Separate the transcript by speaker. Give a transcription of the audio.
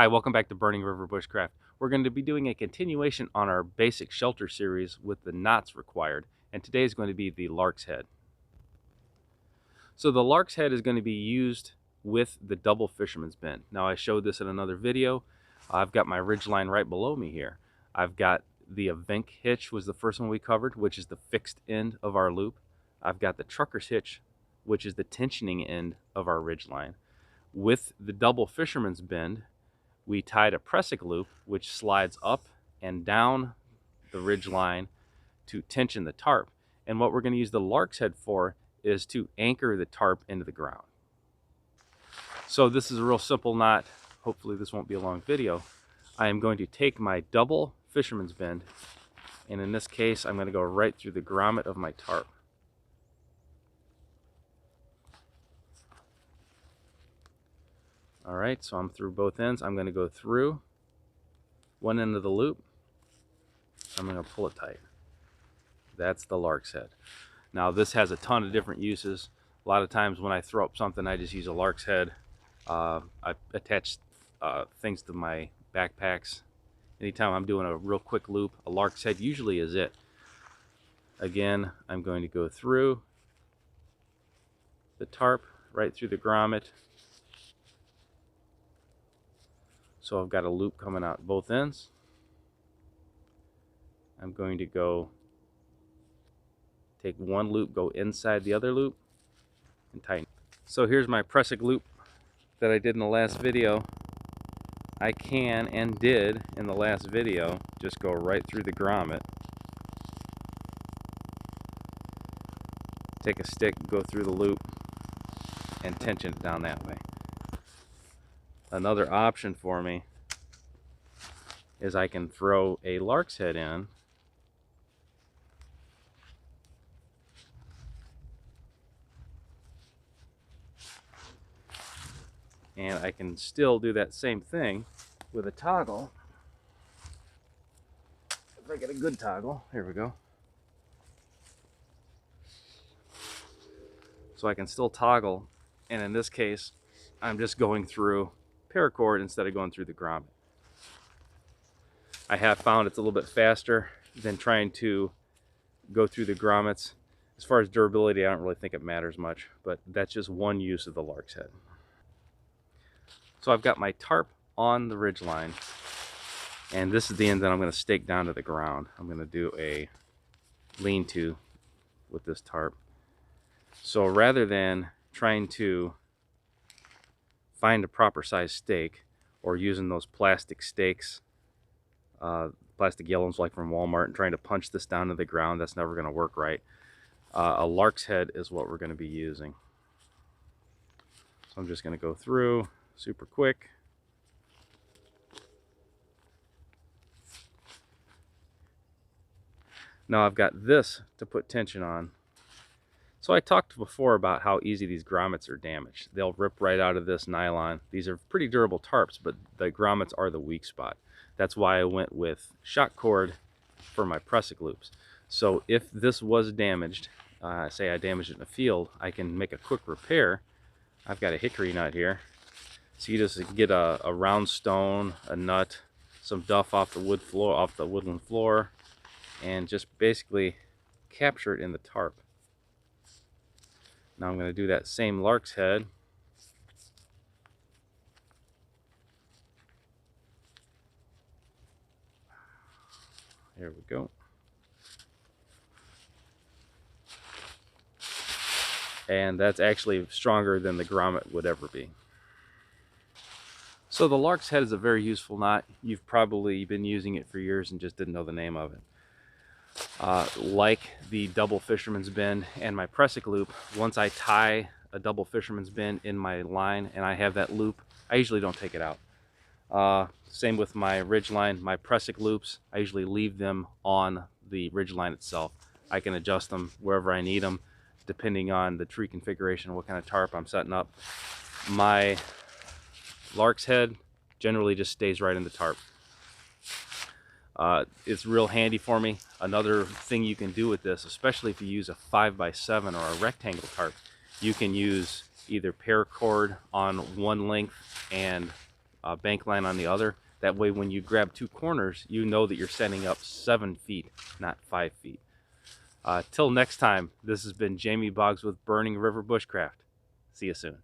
Speaker 1: Hi, welcome back to Burning River Bushcraft. We're going to be doing a continuation on our basic shelter series with the knots required, and today is going to be the Lark's Head. So the Lark's Head is going to be used with the double fisherman's bend. Now I showed this in another video. I've got my ridge line right below me here. I've got the Avink hitch was the first one we covered, which is the fixed end of our loop. I've got the trucker's hitch, which is the tensioning end of our ridge line. With the double fisherman's bend, we tied a pressic loop which slides up and down the ridge line to tension the tarp. And what we're going to use the Lark's Head for is to anchor the tarp into the ground. So this is a real simple knot. Hopefully this won't be a long video. I am going to take my double fisherman's bend, and in this case I'm going to go right through the grommet of my tarp. All right, so I'm through both ends. I'm going to go through one end of the loop. I'm going to pull it tight. That's the Lark's Head. Now this has a ton of different uses. A lot of times when I throw up something, I just use a Lark's Head. I attach things to my backpacks. Anytime I'm doing a real quick loop, a Lark's Head usually is it. Again, I'm going to go through the tarp, right through the grommet. So I've got a loop coming out both ends. I'm going to go take one loop, go inside the other loop, and tighten. So here's my pressic loop that I did in the last video. I can, and did in the last video, just go right through the grommet. Take a stick, go through the loop, and tension it down that way. Another option for me is I can throw a Lark's Head in and I can still do that same thing with a toggle. If I get a good toggle, here we go. So I can still toggle, and in this case I'm just going through paracord instead of going through the grommet. I have found it's a little bit faster than trying to go through the grommets. As far as durability, I don't really think it matters much, but that's just one use of the Lark's Head. So I've got my tarp on the ridge line, and this is the end that I'm going to stake down to the ground. I'm going to do a lean-to with this tarp. So rather than trying to find a proper size stake or using those plastic stakes, plastic yellow ones like from Walmart, and trying to punch this down to the ground, that's never going to work right. A Lark's Head is what we're going to be using. So I'm just going to go through super quick. Now I've got this to put tension on. So I talked before about how easy these grommets are damaged. They'll rip right out of this nylon. These are pretty durable tarps, but the grommets are the weak spot. That's why I went with shock cord for my pressic loops. So if this was damaged, say I damaged it in a field, I can make a quick repair. I've got a hickory nut here. So you just get a round stone, a nut, some duff off the wood floor, off the woodland floor, and just basically capture it in the tarp. Now I'm going to do that same Lark's Head. Here we go. And that's actually stronger than the grommet would ever be. So the Lark's Head is a very useful knot. You've probably been using it for years and just didn't know the name of it. Like the double fisherman's bend and my pressic loop, once I tie a double fisherman's bend in my line and I have that loop, I usually don't take it out. Same with my ridge line, my pressic loops, I usually leave them on the ridge line itself. I can adjust them wherever I need them, depending on the tree configuration and what kind of tarp I'm setting up. My Lark's Head generally just stays right in the tarp. It's real handy for me. Another thing you can do with this, especially if you use a 5x7 or a rectangle tarp, you can use either paracord on one length and bank line on the other. That way when you grab two corners, you know that you're setting up 7 feet, not 5 feet. Till next time, this has been Jamie Boggs with Burning River Bushcraft. See you soon.